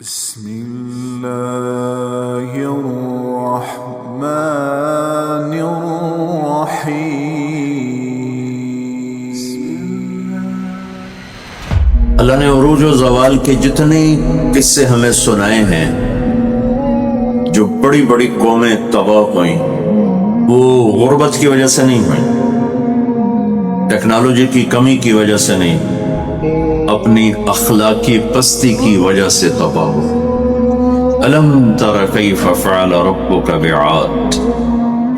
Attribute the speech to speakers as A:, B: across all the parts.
A: بسم الله الرحمن الرحيم۔
B: اللہ نے عروج و زوال کے جتنے قصے ہمیں سنائے ہیں، جو بڑی بڑی قومیں تباہ ہوئیں، وہ غربت کی وجہ سے نہیں ہوئیں، ٹیکنالوجی کی کمی کی وجہ سے نہیں، اپنی اخلاقی پستی کی وجہ سے تباہ ہو۔ الم تر کیف فعل ربک بعاد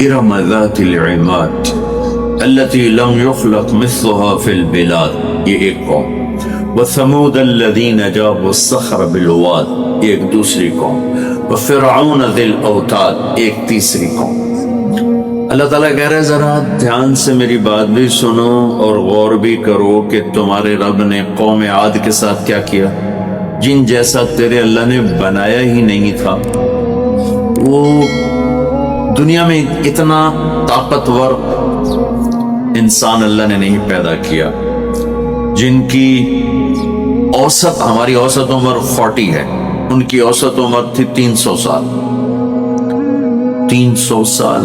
B: ارم ذات العماد التي لم يخلق مثلها في البلاد، یہ ایک قوم۔ وثمود الذين جابوا الصخر بالواد، ایک دوسری قوم۔ وفرعون ذی الاوتاد، ایک تیسری قوم۔ اللہ تعالیٰ کہہ رہے ذرا دھیان سے میری بات بھی سنو اور غور بھی کرو کہ تمہارے رب نے قوم عاد کے ساتھ کیا کیا، جن جیسا تیرے اللہ نے بنایا ہی نہیں تھا۔ وہ دنیا میں اتنا طاقتور انسان اللہ نے نہیں پیدا کیا، جن کی اوسط، ہماری اوسط عمر 40 ہے، ان کی اوسط عمر تھی 300 سال۔ 300 سال،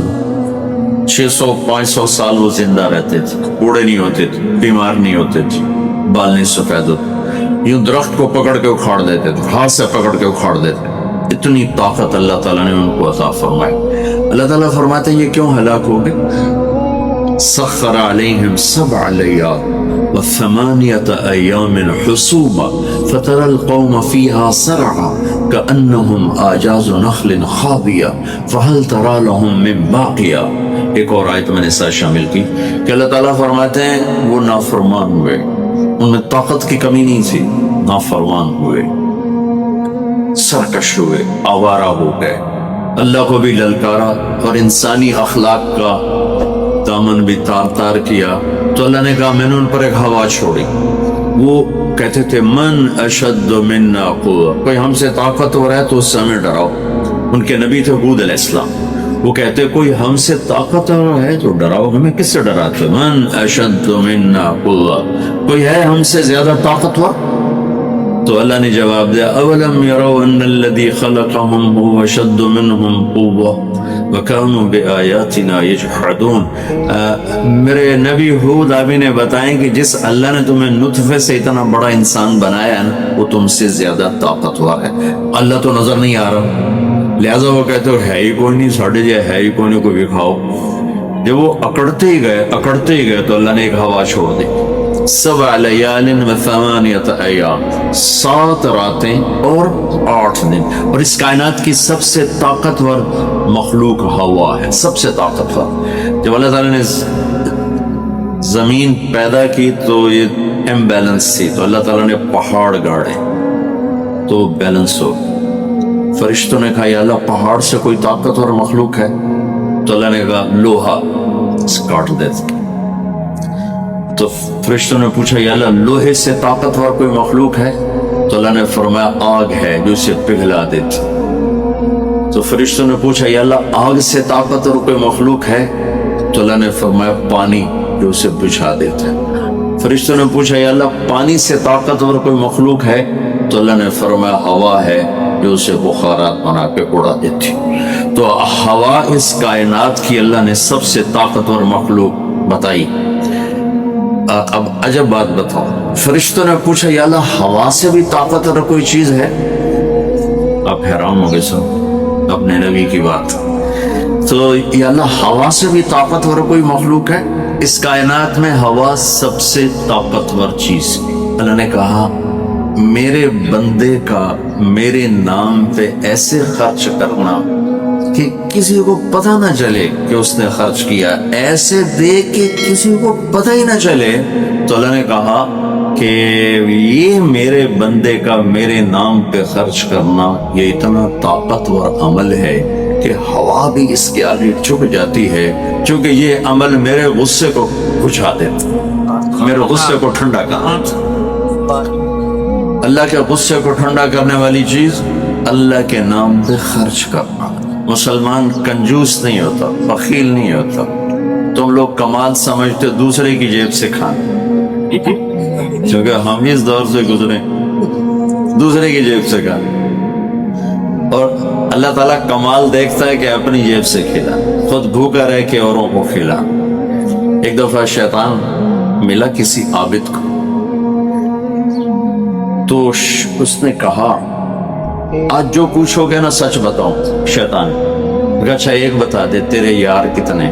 B: 600-500 سال وہ زندہ رہتے تھے، بوڑھے نہیں ہوتے تھے، بیمار نہیں ہوتے تھے، بال نہیں سفید ہوتے، یوں درخت کو پکڑ کے اکھاڑ دیتے تھے، ہاتھ سے پکڑ کے اکھاڑ دیتے۔ اتنی طاقت اللہ تعالیٰ نے ان کو عطا فرمائی۔ اللہ تعالیٰ فرماتے ہیں یہ کیوں ہلاک ہو گئے؟ سخر علیہم 7 لیال و8 ایام حسوما فترى القوم فيها صرعا كأنهم اعجاز نخل خاویہ فهل ترى لهم من باقیہ۔ ایک اور آیت میں نے ساتھ شامل کی کہ اللہ تعالیٰ فرماتے ہیں وہ نافرمان ہوئے، ان میں طاقت کی کمی نہیں تھی، نافرمان ہوئے، سرکش ہوئے، آوارہ ہو گئے، اللہ کو بھی للکارا اور انسانی اخلاق کا دامن بھی تار تار کیا۔ تو اللہ نے کہا میں نے ان پر ایک ہوا چھوڑی۔ وہ کہتے تھے من اشد منا قوة، کوئی ہم سے طاقتور ہے تو اس سے ہمیں ڈراؤ۔ ان کے نبی تھے ہود علیہ السلام، وہ کہتے کوئی ہم سے طاقتور ہے تو ڈراؤ، ہمیں کس سے ڈراتے؟ من اشد منا قوة، کوئی ہے ہم سے زیادہ طاقتور؟ تو اللہ نے جواب دیا اولم يروا ان الذي خلقهم هو اشد منهم قوة وكانوا بآياتنا يجحدون۔ میرے نبی ہود آپ نے بتائیں کہ جس اللہ نے تمہیں نطفے سے اتنا بڑا انسان بنایا ہے وہ تم سے زیادہ طاقتور ہے۔ اللہ تو نظر نہیں آ رہا، لہذا وہ کہتے ہو ہے ہی کوئی نہیں، ساڑھے جائے ہے ہی کوئی نہیں، کوئی بھی کھاؤ۔ جب وہ اکڑتے ہی گئے تو اللہ نے ایک ہوا چھوڑ دی۔ 7 لیال و8 ایام، 7 راتیں اور 8 دن، اور اس کائنات کی سب سے طاقتور مخلوق ہوا ہے، سب سے طاقتور۔ جب اللہ تعالیٰ نے زمین پیدا کی تو یہ امبیلنس تھی، تو اللہ تعالیٰ نے پہاڑ گاڑے تو بیلنس ہو۔ فرشتوں نے کہا یا اللہ پہاڑ سے کوئی طاقتور مخلوق ہے؟ تو اللہ نے کہا لوہا کاٹ دیتے۔ تو فرشتوں نے پوچھا یا اللہ لوہے سے طاقتور کوئی مخلوق ہے؟ تو اللہ نے فرمایا آگ ہے جو اسے پگھلا دیتی۔ تو فرشتوں نے پوچھا یا اللہ آگ سے طاقتور کوئی مخلوق ہے؟ تو اللہ نے فرمایا پانی جو اسے بجھا دیتا ہے۔ فرشتوں نے پوچھا یا اللہ پانی سے طاقتور کوئی مخلوق ہے؟ تو اللہ نے فرمایا ہوا ہے جو اسے بخارات بنا کے اڑا دیتی۔ تو ہوا اس کائنات کی اللہ نے سب سے طاقتور مخلوق بتائی۔ اب عجب بات بتاؤ، فرشتوں نے پوچھا یا اللہ ہوا سے بھی طاقتور کوئی چیز ہے؟ آپ حیران ہو گئے سب اپنے نبی کی بات۔ تو یا اللہ ہوا سے بھی طاقتور کوئی مخلوق ہے؟ اس کائنات میں ہوا سب سے طاقتور چیز۔ اللہ نے کہا میرے بندے کا میرے نام پہ ایسے خرچ کرنا کہ کسی کو پتہ نہ چلے کہ اس نے خرچ کیا، ایسے دے کہ کسی کو پتہ ہی نہ چلے۔ تو اللہ نے کہا کہ یہ میرے بندے کا میرے نام پہ خرچ کرنا یہ اتنا طاقتور عمل ہے کہ ہوا بھی اس کے آگے جھک جاتی ہے، چونکہ یہ عمل میرے غصے کو بجھا دیتا، میرے غصے کو ٹھنڈا کرتا۔ اللہ کے غصے کو ٹھنڈا کرنے والی چیز اللہ کے نام پہ خرچ کرنا۔ مسلمان کنجوس نہیں ہوتا، بخیل نہیں ہوتا۔ تم لوگ کمال سمجھتے دوسرے کی جیب سے کھانا، کیونکہ ہم اس دور سے گزرے، دوسرے کی جیب سے کھانا۔ اور اللہ تعالیٰ کمال دیکھتا ہے کہ اپنی جیب سے کھلا، خود بھوکا رہ کے اوروں کو کھلا۔ ایک دفعہ شیطان ملا کسی عابد کو، تو اس نے کہا آج جو پوچھو گے نا سچ بتاؤں۔ شیطان کہا اچھا ایک بتا دے، تیرے یار کتنے،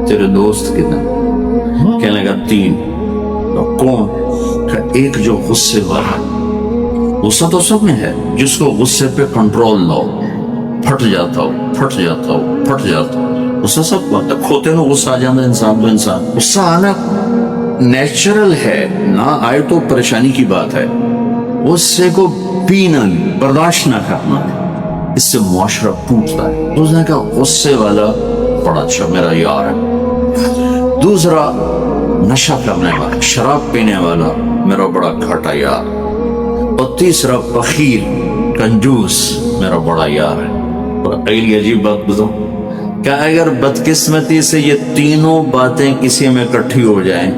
B: تیرے دوست کتنے؟ کہنے لگا 3۔ کون؟ کہ ایک جو غصے والا، غصہ تو سب میں ہے، جس کو غصے پہ کنٹرول نہ ہو، پھٹ جاتا ہو پھٹ جاتا ہو پھٹ جاتا ہو، غصہ سب کو آتا ہے، کھوتے میں غصہ آ جاتا ہے انسان کو، انسان غصہ آنا نیچرل ہے، نہ آئے تو پریشانی کی بات ہے۔ غصے کو پینا برداشت نہ کرنا، اس سے معاشرہ ٹوٹتا ہے۔ اس نے کہا غصے والا بڑا اچھا میرا یار ہے، دوسرا نشہ کرنے والا شراب پینے والا میرا بڑا گھاٹا یار، اور تیسرا بخیل کنجوس میرا بڑا یار ہے۔ اور اگلی عجیب بات بتاؤں کہ اگر بدقسمتی سے یہ تینوں باتیں کسی میں اکٹھی ہو جائیں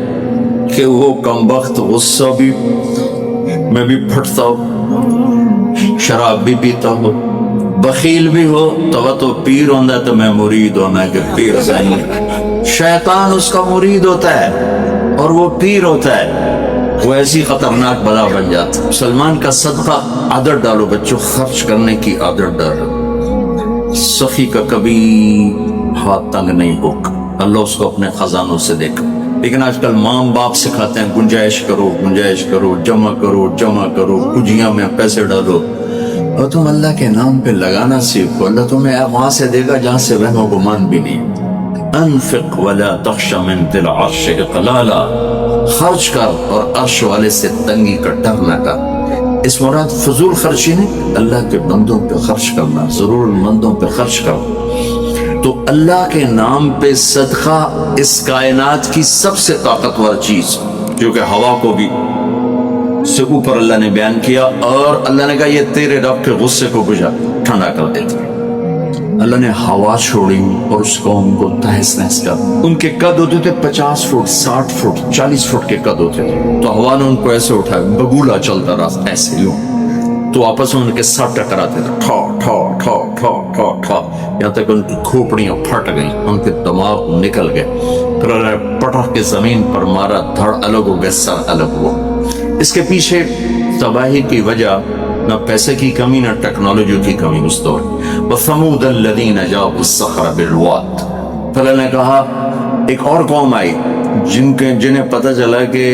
B: کہ وہ کمبخت غصہ بھی میں بھی پھٹتا ہو، شراب بھی پیتا ہو، بخیل بھی ہو، تو پیر ہوندہ تو میں مرید ہونا کہ پیر صحیح۔ شیطان اس کا مرید ہوتا ہے اور وہ پیر ہوتا ہے، وہ ایسی خطرناک بلا بن جاتا۔ مسلمان کا صدقہ عادت ڈالو بچوں، خرچ کرنے کی عادت ڈالو، سخی کا کبھی ہاتھ تنگ نہیں ہوگا، اللہ اس کو اپنے خزانوں سے دیکھا۔ لیکن آج کل ماں باپ سکھاتے ہیں گنجائش کرو گنجائش کرو، جمع کرو جمع کرو، کجیاں میں پیسے ڈالو، اور تم اللہ کے نام پہ لگانا سیکھو، اللہ تمہیں وہاں سے دے گا جہاں سے وہم و گمان بھی نہیں۔ انفق ولا تخش من ذی العرش اقلالا، خرچ کر اور عرش والے سے تنگی کا ڈر نہ کر۔ اس مراد فضول خرچی نہیں، اللہ کے بندوں پہ خرچ کرنا، ضرورت مندوں پہ خرچ کرنا۔ تو اللہ کے نام پہ صدقہ اس کائنات کی سب سے طاقتور چیز، جو کہ ہوا کو بھی سے اوپر اللہ نے بیان کیا، اور اللہ نے کہا یہ تیرے رب کے غصے کو بجھا ٹھنڈا کر دیتی۔ اللہ نے ہوا چھوڑی اور اس قوم کو تہس نہس کر، ان کے قد ہوتے تھے 50 فٹ 60 فٹ 40 فٹ کے قد ہوتے تھے، تو ہوا نے ان کو ایسے اٹھایا، بگولا چلتا رہا ایسے ہی، تو آپس میں ان کے ساتھ ٹکراتے تھے، ٹھا ٹھا ٹھا ٹھا ٹھا ٹھا، یہاں تک ان کی کھوپڑیاں پھٹ گئیں، ان کے دماغ نکل گئے، پھر اللہ نے پٹخ کے زمین پر مارا، دھڑ الگ ہو گئے، سر الگ ہوا۔ اس کے پیچھے تباہی کی وجہ نہ پیسے کی کمی نہ ٹیکنالوجی کی کمی اس دور۔ وَثَمُودَ الَّذِينَ جَابُوا الصَّخْرَ بِالْوَادِ، پھر اللہ نے کہا ایک اور قوم آئی جنہیں پتہ چلا کہ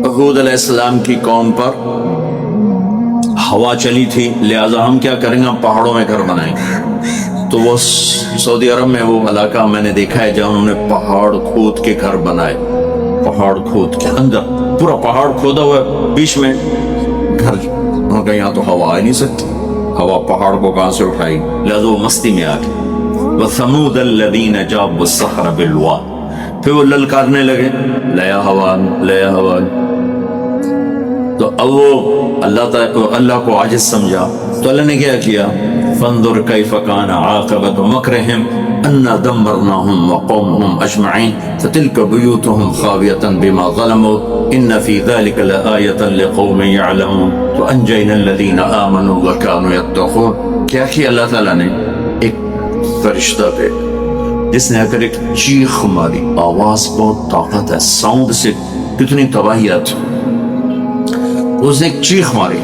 B: ہود علیہ السلام کی قوم پر ہوا چلی تھی، لہذا ہم کیا کریں گے، ہم پہاڑوں میں گھر بنائیں گے۔ تو وہ سعودی عرب میں وہ علاقہ میں نے دیکھا ہے جہاں انہوں نے پہاڑ کھود کے گھر بنائے، پہاڑ کھود کے اندر پورا پہاڑ کھودا ہوا ہے، بیچ میں گھر، انہوں نے یہاں تو ہوا آ نہیں سکتی، ہوا پہاڑ کو کہاں سے اٹھائی، لہذا وہ مستی میں آ گئی۔ وَثَمُودَ الَّذِينَ جَابُوا الصَّخْرَ بِالْوَادِ، پھر وہ للکارنے لگے لیا ہوان لیا ہوان، تو اب وہ اللہ کو عاجز سمجھا، تو اللہ نے کیا کیا، فَانظُرْ كَيْفَ كَانَ عَاقِبَةُ مَكْرِهِمْ أَنَّا دَمَّرْنَاهُمْ وَقَوْمَهُمْ أَجْمَعِينَ فَتِلْكَ بُيُوتُهُمْ خَاوِيَةً بِمَا ظَلَمُوا إِنَّ فِي ذَلِكَ لَآيَةً لِقَوْمٍ يَعْلَمُونَ وَأَنجَيْنَا الَّذِينَ آمَنُوا وَكَانُوا يَتَّقُونَ۔ کیا کیا اللہ تعالیٰ نے، ایک فرشتہ پہ جس نے اگر ایک چیخ ماری، آواز بہت طاقت ہے، ساؤنڈ سے کتنی تباہیات، اس نے ایک چیخ ماری،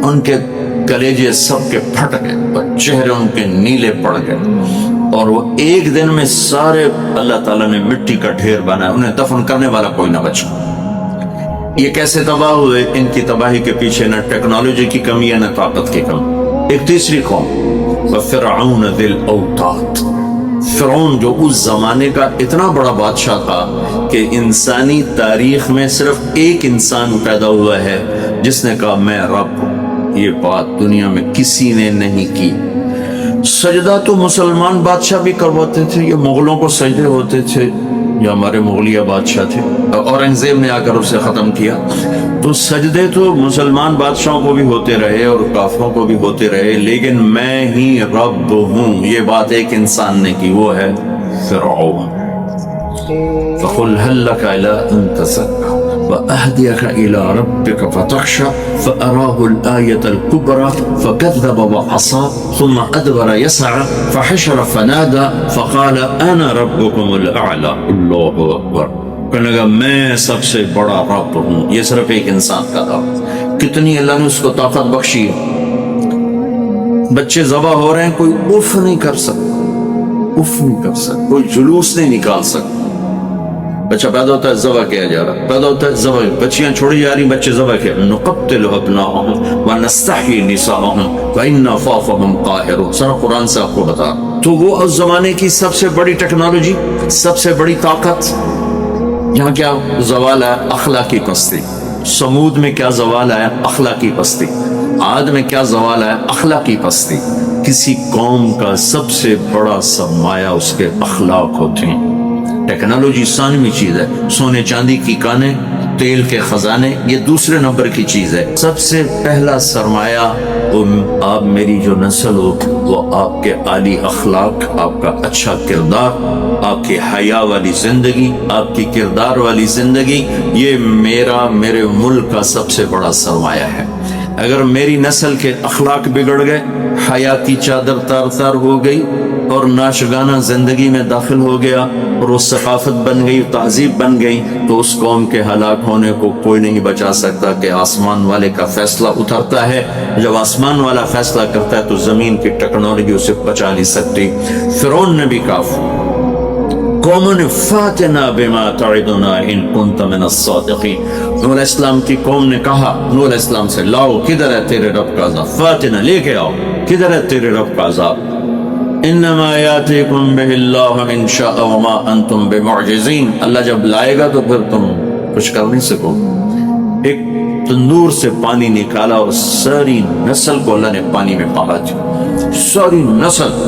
B: ان کے کلیجے سب کے پھٹ گئے اور چہرے ان کے نیلے پڑ گئے، اور وہ ایک دن میں سارے اللہ تعالیٰ نے مٹی کا ڈھیر بنایا، انہیں دفن کرنے والا کوئی نہ بچا۔ یہ کیسے تباہ ہوئے؟ ان کی تباہی کے پیچھے نہ ٹیکنالوجی کی کمی ہے نہ طاقت کی کمی۔ ایک تیسری قوم، وَفِرْعَوْنَ ذِي الْأَوْتَادِ، فرعون جو اس زمانے کا اتنا بڑا بادشاہ تھا کہ انسانی تاریخ میں صرف ایک انسان پیدا ہوا ہے جس نے کہا میں رب ہوں، یہ بات دنیا میں کسی نے نہیں کی۔ سجدہ تو مسلمان بادشاہ بھی کرواتے تھے، یہ مغلوں کو سجدے ہوتے تھے، یہ ہمارے مغلیہ بادشاہ تھے، اورنگزیب نے آ کر اسے ختم کیا۔ تو سجدے تو مسلمان بادشاہوں کو بھی ہوتے رہے اور کافروں کو بھی ہوتے رہے، لیکن میں ہی رب ہوں یہ بات ایک انسان نے کی، وہ ہے فرعون۔ فَقُلْ هَلْ لَكَ إِلَىٰ أَن تَزَكَّىٰ، وأهديك إلى ربك فتخشى فأراه الآية الكبرى فكذب وعصى ثم أدبر يسعى فحشر فنادى فقال أنا ربكم الأعلى الله أكبر. کہنے لگا میں سب سے بڑا رب ہوں. یہ صرف ایک انسان کا تھا. کتنی اللہ نے اس کو طاقت بخشی ہے. بچے ذبح ہو رہے ہیں, کوئی اف نہیں کر سکتا, اف نہیں کر سکتا, کوئی جلوس نہیں نکال سکتا. بچہ پیدا ہوتا ہے ذبح کیا جا رہا, پیدا ہوتا ہے ذبح, بچیاں چھوڑی جا رہی, بچے ذبح کیا. نقتل ابناءهم ونستحيي نساءهم وإنا فوقهم قاهرون. سارا قرآن سے آپ کو بتا. تو وہ اس زمانے کی سب سے بڑی ٹیکنالوجی, سب سے بڑی طاقت. یہاں کیا زوال ہے؟ اخلاقی پستی. سمود میں کیا زوال ہے؟ اخلاقی پستی. عاد میں کیا زوال ہے؟ اخلاقی پستی. کسی قوم کا سب سے بڑا سرمایہ اس کے اخلاق ہوتے ہیں. ٹیکنالوجی ثانوی چیز ہے, سونے چاندی کی کانیں, تیل کے خزانے, یہ دوسرے نمبر کی چیز ہے. سب سے پہلا سرمایہ وہ آپ میری جو نسل ہو, وہ آپ کے عالی اخلاق, آپ کا اچھا کردار, آپ کی حیا والی زندگی, آپ کی کردار والی زندگی, یہ میرے ملک کا سب سے بڑا سرمایہ ہے. اگر میری نسل کے اخلاق بگڑ گئے, حیا کی چادر تار تار ہو گئی اور ناشگانہ زندگی میں داخل ہو گیا اور وہ ثقافت بن گئی, تہذیب بن گئی, تو اس قوم کے ہلاک ہونے کو کوئی نہیں بچا سکتا. کہ آسمان والے کا فیصلہ اترتا ہے, جب آسمان والا فیصلہ کرتا ہے تو زمین کی ٹیکنالوجی اسے بچا نہیں سکتی. فرعون نے بھی کہا قوم فاتنا بما تعدنا ان كنت من الصادقین. نوح علیہ السلام کی قوم نے کہا نوح علیہ السلام سے, لاؤ کدھر ہے تیرے رب کا عذاب, فاتنا لے کے آؤ, کدھر ہے تیرے رب کا عذاب. انما یاتیکم بہ اللہ ان شاء وما انتم بمعجزین. اللہ جب لائے گا تو پھر تم کچھ کر نہیں سکو. ایک تندور سے پانی نکالا اور ساری نسل کو اللہ نے پانی میں پالا دیا, ساری نسل.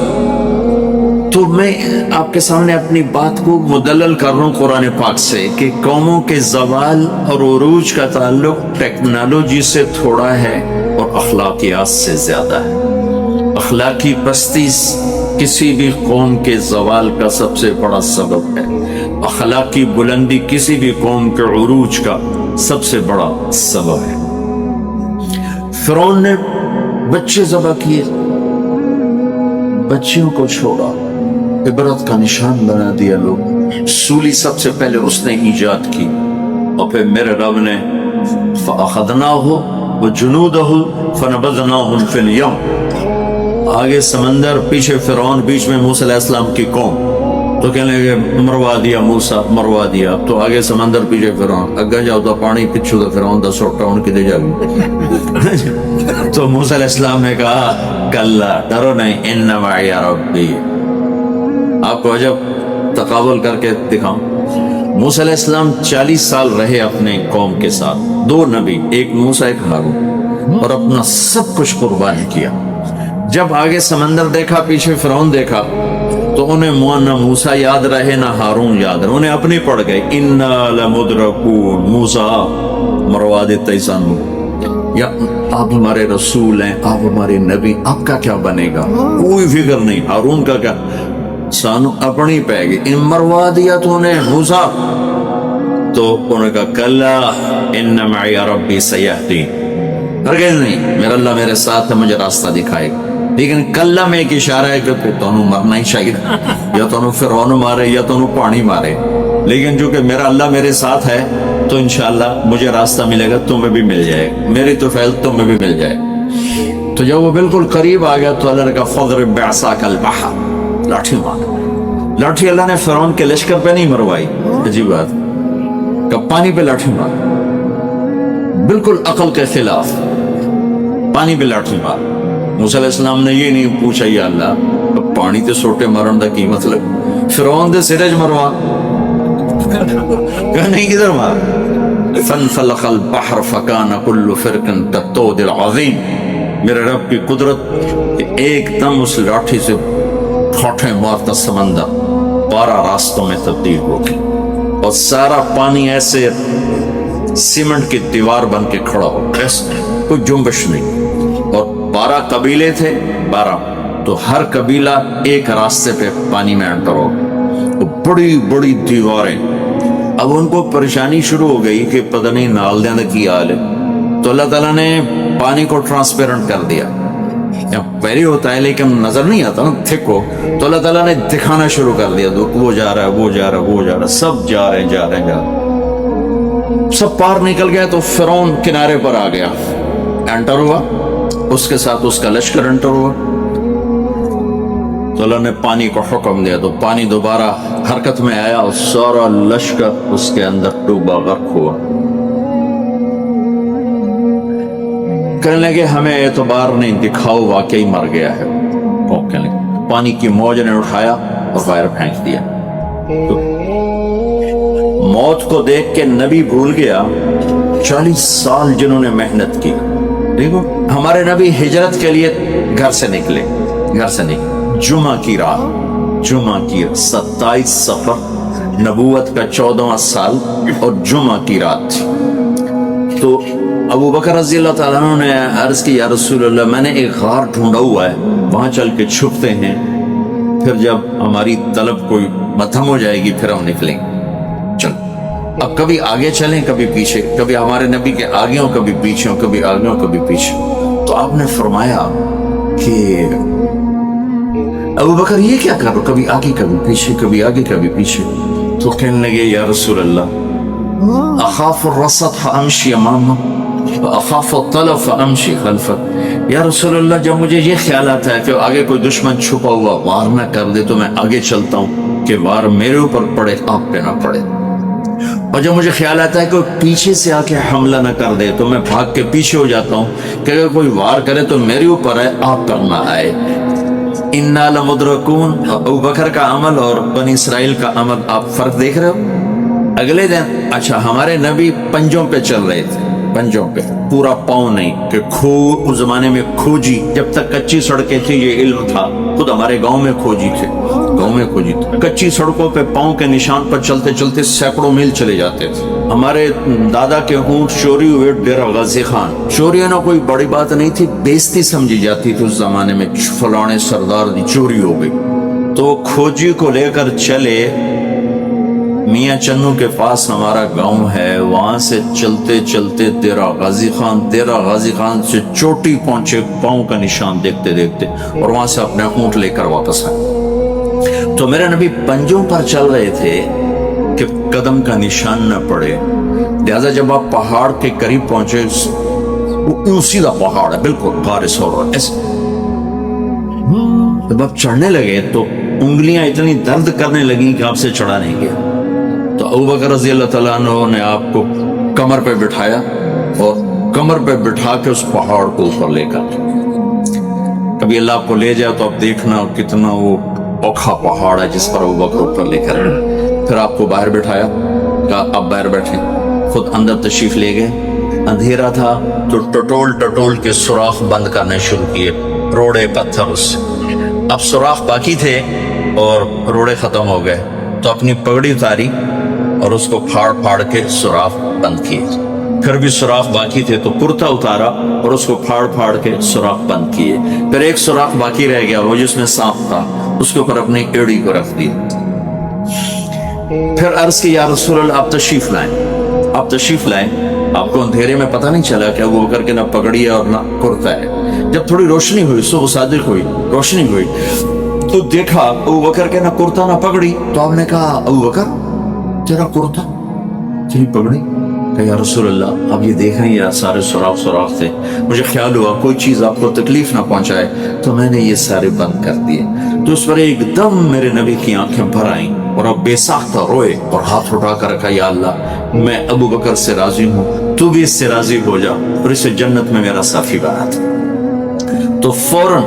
B: تو میں آپ کے سامنے اپنی بات کو مدلل کر رہا ہوں قرآن پاک سے کہ قوموں کے زوال اور عروج کا تعلق ٹیکنالوجی سے تھوڑا ہے اور اخلاقیات سے زیادہ ہے. اخلاقی پستی کسی بھی قوم کے زوال کا سب سے بڑا سبب ہے. اخلاقی بلندی کسی بھی قوم کے عروج کا سب سے بڑا سبب ہے. فرعون نے بچے ذبح کیے, بچیوں کو چھوڑا, عبرت کا نشان بنا دیا لوگ. سولی سب سے پہلے اس نے ایجاد کی, اور پھر میرے رب نے فَأَخَذْنَاهُ وَجُنُودَهُ فَنَبَذْنَاهُمْ فِي الْيَمِّ. آگے سمندر, پیچھے فرعون, بیچ میں موسیٰ علیہ السلام کی قوم. تو کہنے لگے مروا دیا موسیٰ, مروا دیا. تو آگے سمندر, پیچھے فرعون. اگے جاؤ تو پانی, پچھو تو فرعون دا سوٹا ان کی دے جا گئی. تو موسیٰ علیہ السلام نے کہا کلا, ڈرو نہیں, ان معی ربی. آپ کو عجب تقابل کر کے دکھاؤں. موسیٰ علیہ السلام 40 سال رہے اپنے قوم کے ساتھ, 2 نبی, ایک موسیٰ ایک ہارون, اور اپنا سب کچھ قربان کیا. جب آگے سمندر دیکھا, پیچھے فرعون دیکھا, تو انہیں نہ موسیٰ یاد رہے نہ ہارون یاد رہے, انہیں اپنی پڑ گئے. انا لمدرکون, موسیٰ مروا دیتا سانو, یا آپ ہمارے رسول ہیں, آپ ہمارے نبی, آپ کا کیا بنے گا, کوئی فکر نہیں. ہارون کا کیا, سانو اپنی پہ گئی, ان مروا دیا تو انہیں موسیٰ. تو انہوں نے کہا کلا ان معی ربی سیہدین. ہرگز نہیں, میرا اللہ میرے ساتھ ہے, مجھے راستہ دکھائے گا. لیکن کلا میں ایک اشارہ ہے کہ تو مرنا ہی چاہیے, یا تو فرعون مارے یا تو پانی مارے. لیکن جو کہ میرا اللہ میرے ساتھ ہے تو انشاءاللہ مجھے راستہ ملے گا, تمہیں بھی مل جائے گا, میری تو فعل تمہیں بھی مل جائے. تو جب وہ بالکل قریب آ گیا تو اللہ نے کہا فضرب بعصاک البحر, لاٹھی مار. لاٹھی اللہ نے فرعون کے لشکر پہ نہیں مروائی, عجیب بات, کہ پانی پہ لاٹھی مار, بالکل عقل کے خلاف, پانی پہ لاٹھی مار. موسیٰ علیہ السلام نے یہ نہیں پوچھا یا اللہ پانی تے سوٹے مارن دا کی مطلب, فرعون دے سرج مروا, کہ نہیں کدھر مار. فانفلق البحر فکان کل فرق کالطود العظیم. میرے رب کی قدرت ایک دم اس لاٹھی سے پھاٹے مارتا سمندر 12 راستوں میں تبدیل ہو گئی, اور سارا پانی ایسے سیمنٹ کی دیوار بن کے کھڑا ہو, کوئی جنبش نہیں. اور 12 قبیلے تھے, 12, تو ہر قبیلہ ایک راستے پہ پانی میں انٹر ہو. بڑی بڑی دیواریں, اب ان کو پریشانی شروع ہو گئی کہ پتہ نہیں نال دیں کی حال ہے، تو اللہ تعالیٰ نے پانی کو ٹرانسپیرنٹ کر دیا. پہلے ہوتا ہے لیکن نظر نہیں آتا نا، تھک ہو، تو اللہ تعالیٰ نے دکھانا شروع کر دیا. وہ جا رہا ہے، وہ جا رہا ہے، وہ جا رہا ہے، سب جا رہے ہیں، جا رہے ہیں، جا رہے ہیں. سب پار نکل گیا تو فرعون کنارے پر آ گیا، انٹر ہوا، اس کے ساتھ اس کا لشکر انٹر ہوا. تو اللہ نے پانی کو حکم دیا تو پانی دوبارہ حرکت میں آیا اور سارا لشکر اس کے اندر ڈوبا، غرق ہوا. کہنے لگے ہمیں اعتبار نہیں، دکھاؤ واقعی مر گیا ہے. کہنے لگے، پانی کی موج نے اٹھایا اور باہر پھینک دیا. تو موت کو دیکھ کے نبی بھول گیا 40 سال جنہوں نے محنت کی. دیکھو ہمارے نبی ہجرت کے لیے گھر سے نکلے، جمعہ کی رات، 27 صفر نبوت کا 14واں سال اور جمعہ کی رات تھی. تو ابو بکر رضی اللہ تعالیٰ عنہ نے عرض کی، یا رسول اللہ میں نے ایک غار ڈھونڈا ہوا ہے، وہاں چل کے چھپتے ہیں، پھر جب ہماری طلب کوئی ختم ہو جائے گی پھر ہم نکلیں گے. چل اب کبھی آگے چلیں کبھی پیچھے، کبھی ہمارے نبی کے آگے ہوں کبھی پیچھے ہوں، کبھی آگے ہوں کبھی پیچھے. تو آپ نے فرمایا کہ ابو بکر یہ کیا کرو، کبھی آگے کبھی پیچھے، کبھی آگے کبھی پیچھے. تو کہنے لگے یا رسول اللہ اخاف الرصد فامشی امامہ اخاف الطلب فامشی خلفہ. یا رسول اللہ جب مجھے یہ خیال آتا ہے کہ آگے کوئی دشمن چھپا ہوا وار نہ کر دے تو میں آگے چلتا ہوں کہ وار میرے اوپر پڑے، آپ پہ نہ پڑے. اور جب مجھے خیال آتا ہے کہ پیچھے سے آ کے حملہ نہ کر دے تو میں بھاگ کے پیچھے ہو جاتا ہوں کہ اگر کوئی وار کرے تو میرے اوپر ہے، آپ پر نہ آئے. انا لمدرکون. ابو بکر کا عمل اور بنی اسرائیل کا عمل آپ فرق دیکھ رہے ہو. اگلے دن اچھا ہمارے نبی پنجوں پہ چل رہے تھے، پنجوں پہ، پورا پاؤں نہیں کہ اس زمانے میں کھوجی، جب تک کچی سڑکیں تھی یہ علم تھا. خود ہمارے گاؤں میں کھوجی تھے، کچی سڑکوں پہ پاؤں کے نشان پر چلتے چلتے سینکڑوں میل چلے جاتے تھے. ہمارے دادا کے اونٹ چوری ہوئے ڈیرہ غازی خان. چوری ہونا کوئی بڑی بات نہیں تھی، بیزتی سمجھی جاتی تھی اس زمانے میں، فلانے سردار دی چوری ہو گئی. تو کھوجی کو لے کر چلے میاں چنو کے پاس ہمارا گاؤں ہے، وہاں سے چلتے چلتے ڈیرہ غازی خان سے چوٹی پہنچے، پاؤں کا نشان دیکھتے دیکھتے، اور وہاں سے اپنے اونٹ لے کر واپس آئے. تو میرے نبی پنجوں پر چل رہے تھے کہ قدم کا نشان نہ پڑے. لہذا جب آپ پہاڑ کے قریب پہنچے، وہ یوں سیدھا پہاڑ ہے بالکل بارش ہو رہا ایسے. جب آپ چڑھنے لگے تو انگلیاں اتنی درد کرنے لگیں کہ آپ سے چڑھا نہیں گیا. تو ابو بکر رضی اللہ تعالیٰ عنہ نے آپ کو کمر پہ بٹھایا اور کمر پہ بٹھا کے اس پہاڑ کو اوپر لے کر، کبھی اللہ آپ کو لے جائے تو آپ دیکھنا کتنا وہ اوکھا پہاڑ ہے جس پر ابو بکر اوپر لے کر. پھر آپ کو باہر بٹھایا، کہا آپ باہر بیٹھیں. خود اندر تشریف لے گئے. اندھیرا تھا تو ٹٹول کے سوراخ بند کرنے شروع کیے، روڑے پتھر اس سے. اب سوراخ باقی تھے اور روڑے ختم ہو گئے تو اپنی پگڑی اتاری اور اس کو پھاڑ کے سوراخ بند کیے. پھر بھی سوراخ باقی تھے تو کرتا اتارا اور اس کو پھاڑ کے سوراخ بند کیے. پھر ایک سوراخ باقی رہ گیا، وہ جس میں سانپ تھا، اس کے اوپر اپنی ایڑی کو رکھ دی. پھر عرض کی یا رسول اللہ آپ تشریف لائیں. آپ کو اندھیرے میں پتہ نہیں چلا کہ وہ کر کے نہ پگڑی ہے اور نہ کرتا ہے. جب تھوڑی روشنی ہوئی، صبح صادق ہوئی، روشنی ہوئی تو دیکھا ابو بکر کے نہ کرتا نہ پگڑی. تو آپ نے کہا ابو بکر تیرا کرتا تیری پگڑی؟ کہ یا رسول اللہ آپ یہ دیکھ رہے ہیں سارے سوراخ تھے، مجھے خیال ہوا کوئی چیز آپ کو تکلیف نہ پہنچائے تو میں نے یہ سارے بند کر دیے. تو اس پر ایک دم میرے نبی کی آنکھیں بھر آئیں اور اب بے ساختہ روئے اور ہاتھ اٹھا کر کہا یا اللہ میں ابو بکر سے راضی ہوں، تو بھی اس سے راضی ہو جا اور اسے جنت میں میرا ساتھی بنا دے. تو فوراً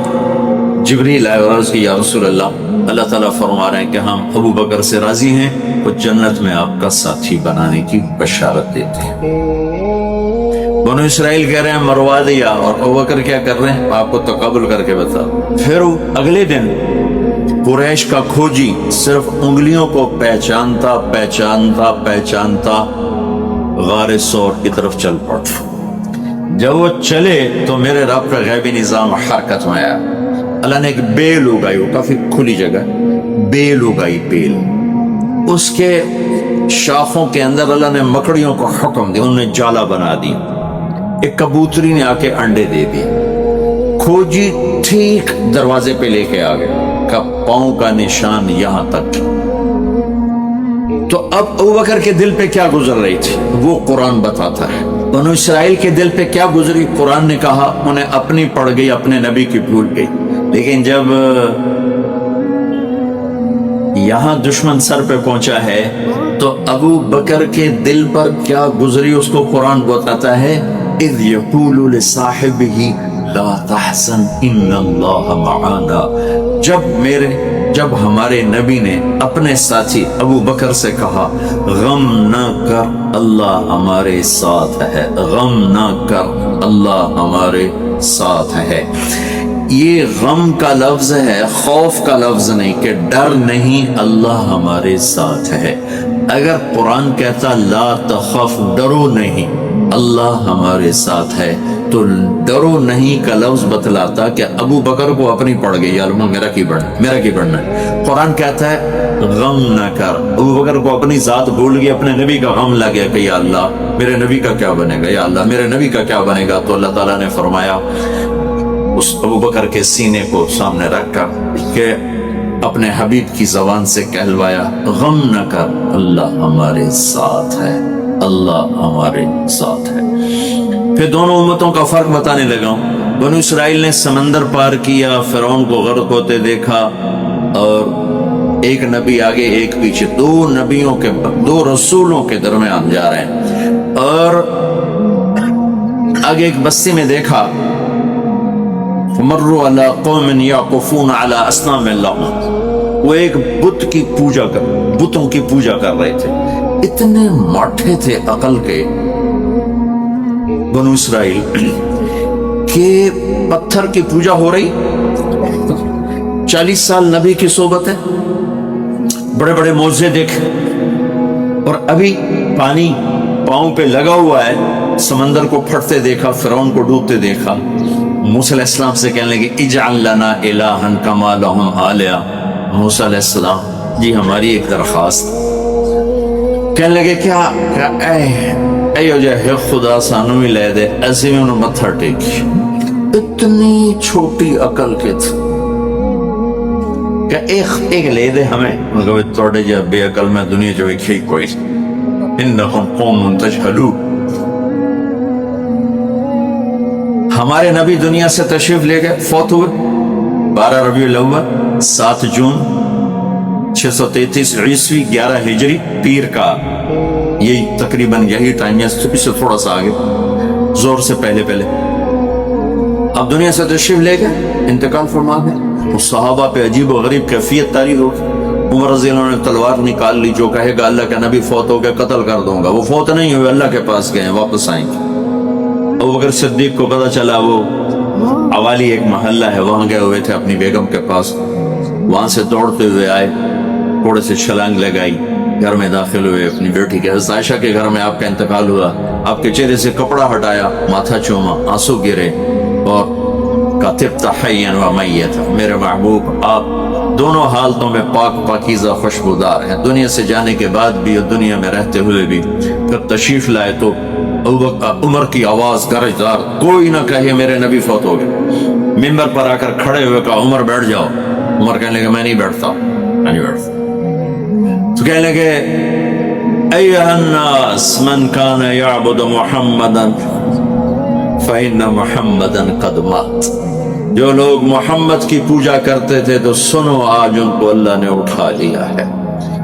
B: جبریل آئے اور عرض کی یا رسول اللہ تعالیٰ فرما رہے ہیں کہ ہم ابو بکر سے راضی ہیں، وہ جنت میں آپ کا ساتھی بنانے کی بشارت دیتے ہیں. بنو اسرائیل کہہ رہے ہیں مروا دیا، اور ابو بکر کیا کر رہے ہیں آپ کو تقابل کر کے بتا. پھر اگلے دن قریش کا کھوجی صرف انگلیوں کو پہچانتا غار سور کی طرف چل پڑا. جب وہ چلے تو میرے رب کا غیبی نظام حرکت میں آیا. اللہ نے ایک بیل اگائی، وہ کافی کھلی جگہ، بیل اگائی. بیل اس کے شاخوں کے اندر اللہ نے مکڑیوں کو حکم دیا، انہیں جالا بنا دی، ایک کبوتری نے آ کے انڈے دے دی، کھوجی ٹھیک دروازے پہ لے کے آ گئے کہ پاؤں کا نشان یہاں تک۔ تو اب ابوبکر کے دل پہ کیا گزر رہی تھی وہ قرآن بتاتا ہے، بنو اسرائیل کے دل پہ کیا گزری قرآن نے کہا، انہیں اپنی پڑ گئی، اپنے نبی کی بھول گئی۔ لیکن جب یہاں دشمن سر پہ پہنچا ہے تو ابو بکر کے دل پر کیا گزری اس کو قرآن بتاتا ہے، اذ یقول لصاحبہ لا تحزن ان اللہ معانا، جب ہمارے نبی نے اپنے ساتھی ابو بکر سے کہا غم نہ کر اللہ ہمارے ساتھ ہے، غم نہ کر اللہ ہمارے ساتھ ہے۔ یہ غم کا لفظ ہے، خوف کا لفظ نہیں، کہ ڈر نہیں، اللہ ہمارے ساتھ ہے۔ اگر قرآن کہتا لا تخف، ڈرو نہیں، اللہ ہمارے ساتھ ہے، تو ڈرو نہیں کا لفظ بتلاتا کہ ابو بکر کو اپنی پڑ گئی، یا اللہ میرا کی پڑھنا ہے۔ قرآن کہتا ہے غم نہ کر، ابو بکر کو اپنی ذات بھول گئی، اپنے نبی کا غم لگ گیا کہ یا اللہ میرے نبی کا کیا بنے گا، یا اللہ میرے نبی کا کیا بنے گا۔ تو اللہ تعالیٰ نے فرمایا اس ابو بکر کے سینے کو سامنے رکھ کر کہ اپنے حبیب کی زبان سے کہلوایا غم نہ کر اللہ ہمارے ساتھ ہے، اللہ ہمارے ساتھ ہے۔ پھر دونوں امتوں کا فرق بتانے لگا ہوں۔ بنو اسرائیل نے سمندر پار کیا، فرعون کو غرق ہوتے دیکھا، اور ایک نبی آگے ایک پیچھے، دو رسولوں کے درمیان جا رہے ہیں، اور آگے ایک بستی میں دیکھا فمروا علی قوم یعکفون علی اصنام لهم، وہ ایک بتوں کی پوجا کر رہے تھے، اتنے ماٹھے تھے عقل کے بنو اسرائیل کہ پتھر کی پوجا ہو رہی، 40 سال نبی کی صحبت ہے، بڑے بڑے معجزے دیکھے، اور ابھی پانی پاؤں پہ لگا ہوا ہے، سمندر کو پھٹتے دیکھا، فرعون کو ڈوبتے دیکھا۔ موسیٰ علیہ السلام سے کہنے لگے اجعل لنا الہا کما لہم آلیہ، موسیٰ علیہ السلام جی ہماری ایک درخواست۔ کہنے لگے کیا اے جو خدا سانو ہی لے دے، ایسے میں انہوں متھر ٹیکی، اتنی چھوٹی عقل کے تھے کہ ایک لے دے ہمیں، مگر توڑے جا بے عقل میں دنیا جو ایک ہی کوئی، انکم قوم تجہلون۔ ہمارے نبی دنیا سے تشریف لے گئے، فوت ہوئے 12 ربیع الاول 7 جون 633 عیسوی 11 ہجری پیر کا، یہی تقریباً یہی ٹائم ہے، اس سے تھوڑا سا آگے، زور سے پہلے اب دنیا سے تشریف لے گئے، انتقال فرما گئے۔ اس صحابہ پہ عجیب و غریب کیفیت طاری ہوگی۔ عمر رضی اللہ عنہ نے تلوار نکال لی، جو کہے گا اللہ کا نبی فوت ہو گئے قتل کر دوں گا، وہ فوت نہیں ہوئے، اللہ کے پاس گئے، واپس آئیں گے۔ ابوبکر صدیق کو پتا چلا وہ عوالی ایک محلہ ہے، وہاں گئے ہوئے تھے اپنی بیگم کے پاس، وہاں سے دوڑتے ہوئے آئے، تھوڑے سے چھلانگ لگائی، گھر میں داخل ہوئے، اپنی بیٹی کے حضرت عائشہ کے گھر میں آپ کا انتقال ہوا، آپ کے چہرے سے کپڑا ہٹایا، ماتھا چوما، آنسو گرے، اور کاتبت حیا و میتا، میرے محبوب آپ دونوں حالتوں میں پاک پاکیزہ خوشبودار ہیں، دنیا سے جانے کے بعد بھی اور دنیا میں رہتے ہوئے بھی۔ پھر تشریف لائے تو عمر کی آواز گرجدار، کوئی نہ کہے میرے نبی فوت ہو گئے۔ ممبر پر آ کر کھڑے ہوئے کہا عمر بیٹھ جاؤ، عمر کہنے لگے میں نہیں بیٹھتا۔ تو کہنے لگے ایھا الناس من کان یعبد محمدا فإن محمدا قد مات، جو لوگ محمد کی پوجا کرتے تھے تو سنو آج ان کو اللہ نے اٹھا لیا ہے۔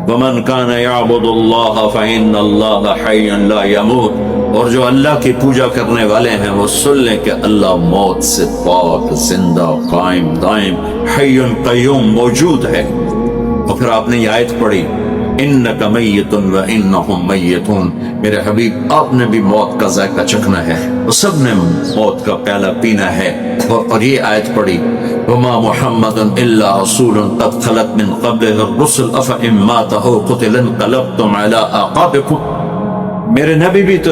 B: ومن کان یعبد اللہ فإن اللہ حی لا یموت، اور جو اللہ کی پوجا کرنے والے ہیں وہ سن لیں کہ اللہ موت سے پاک، زندہ، قائم دائم، حی قیوم موجود ہے۔ اور پھر آپ نے یہ آیت پڑھی انک میت و انہم میتون، میرے حبیب آپ نے بھی موت کا ذائقہ چکھنا ہے، وہ سب نے موت کا پیالہ پینا ہے۔ اور یہ آیت پڑھی وما محمد الا رسول قد خلت من قبلہ الرسل افإن مات او قتل انقلبتم علی اعقابکم، میرے نبی بھی تو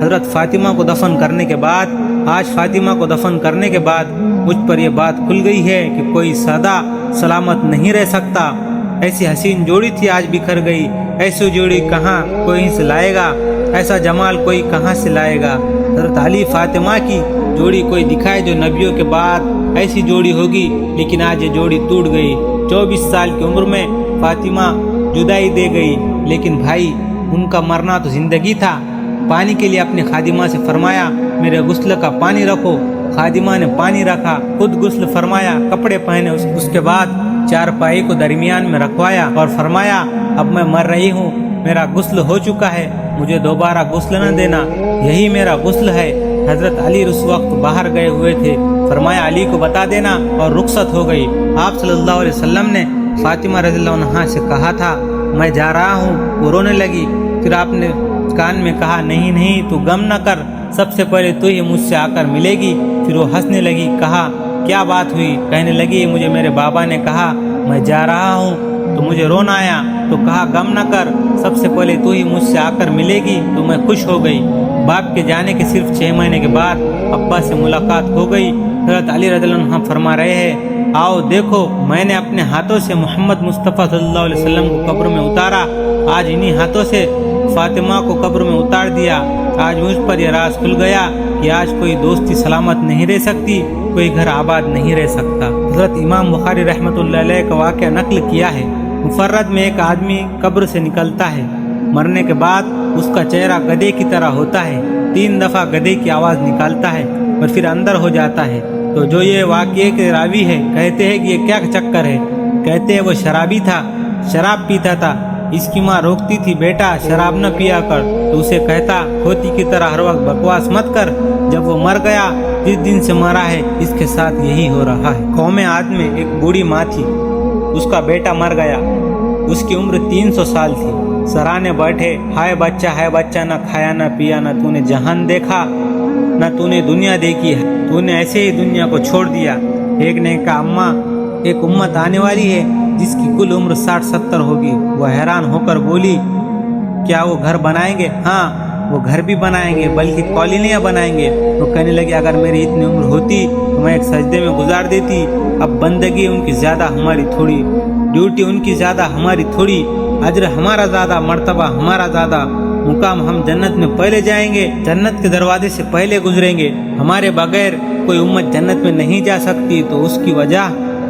C: حضرت فاطمہ کو دفن کرنے کے بعد مجھ پر یہ بات کھل گئی ہے کہ کوئی سدا سلامت نہیں رہ سکتا۔ ایسی حسین جوڑی تھی آج بکھر گئی، ایسی جوڑی کہاں کوئی سے لائے گا، ایسا جمال کوئی کہاں سے لائے گا۔ حضرت علی فاطمہ کی جوڑی کوئی دکھائے جو نبیوں کے بعد ایسی جوڑی ہوگی، لیکن آج یہ جوڑی ٹوٹ گئی۔ 24 سال کی عمر میں فاطمہ جدائی دے گئی، لیکن بھائی ان کا مرنا تو زندگی تھا۔ پانی کے لیے اپنی خادمہ سے فرمایا میرے غسل کا پانی رکھو، خادمہ نے پانی رکھا، خود غسل فرمایا، کپڑے پہنے، اس کے بعد چارپائی کو درمیان میں رکھوایا اور فرمایا اب میں مر رہی ہوں، میرا غسل ہو چکا ہے، مجھے دوبارہ غسل نہ دینا، یہی میرا غسل ہے۔ حضرت علی اس وقت باہر گئے ہوئے تھے، فرمایا علی کو بتا دینا، اور رخصت ہو گئی۔ آپ صلی اللہ علیہ وسلم نے فاطمہ رضی اللہ عنہا سے کہا تھا میں جا رہا ہوں، وہ رونے لگی، پھر آپ نے کان میں کہا نہیں تو غم نہ کر، سب سے پہلے تو ہی مجھ سے آ کر ملے گی۔ پھر وہ ہنسنے لگی، کہا کیا بات ہوئی؟ کہنے لگی مجھے میرے بابا نے کہا میں جا رہا ہوں تو مجھے رونا آیا، تو کہا غم نہ کر، سب سے پہلے تو ہی مجھ سے آ کر ملے گی، تو میں خوش ہو گئی۔ باپ کے جانے کے صرف 6 مہینے کے بعد ابا سے ملاقات ہو گئی۔ حضرت علی رضی اللہ عنہ فرما رہے ہیں آؤ دیکھو میں نے اپنے ہاتھوں سے محمد مصطفیٰ صلی اللہ علیہ وسلم کو قبر میں اتارا، آج انہی ہاتھوں سے فاطمہ کو قبر میں اتار دیا۔ آج مجھ پر یہ راز کھل گیا کہ آج کوئی دوستی سلامت نہیں رہ سکتی، کوئی گھر آباد نہیں رہ سکتا۔ حضرت امام بخاری رحمۃ اللہ علیہ کا واقعہ نقل کیا ہے، مفرد میں ایک آدمی قبر سے نکلتا ہے، مرنے کے بعد اس کا چہرہ گدھے کی طرح ہوتا ہے، 3 دفعہ گدھے کی آواز نکالتا ہے اور پھر اندر ہو جاتا ہے۔ تو جو یہ واقعے کے راوی ہے کہتے ہیں کہ یہ کیا چکر ہے؟ کہتے ہیں وہ شرابی تھا، شراب پیتا تھا، اس کی ماں روکتی تھی بیٹا شراب نہ پیا کر، تو اسے کہتا کھوتی کی طرح ہر وقت بکواس مت کر۔ جب وہ مر گیا، جس دن سے مرا ہے اس کے ساتھ یہی ہو رہا ہے۔ قوم عاد میں ایک بوڑھی ماں تھی، اس کا بیٹا مر گیا، اس کی عمر 300 سال تھی۔ سرانے بیٹھے ہائے بچہ، نہ کھایا نہ پیا، نہ تو نے جہان دیکھا نہ تو نے دنیا دیکھی ہے، تو نے ایسے ہی دنیا کو چھوڑ دیا۔ ایک نے کہا اماں ایک امت آنے والی ہے جس کی کل عمر 60-70 ہوگی۔ وہ حیران ہو کر بولی کیا وہ گھر بنائیں گے؟ ہاں وہ گھر بھی بنائیں گے، بلکہ کالونیاں بنائیں گے۔ وہ کہنے لگے اگر میری اتنی عمر ہوتی تو میں ایک سجدے میں گزار دیتی، اب بندگی ان کی زیادہ ہماری تھوڑی، ڈیوٹی ان کی زیادہ ہماری تھوڑی، اجر ہمارا زیادہ، مرتبہ ہمارا زیادہ، مقام ہم جنت میں پہلے جائیں گے، جنت کے دروازے سے پہلے گزریں گے، ہمارے بغیر کوئی امت جنت میں نہیں جا سکتی۔ تو اس کی وجہ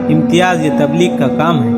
C: امتیاز یہ تبلیغ کا کام ہے۔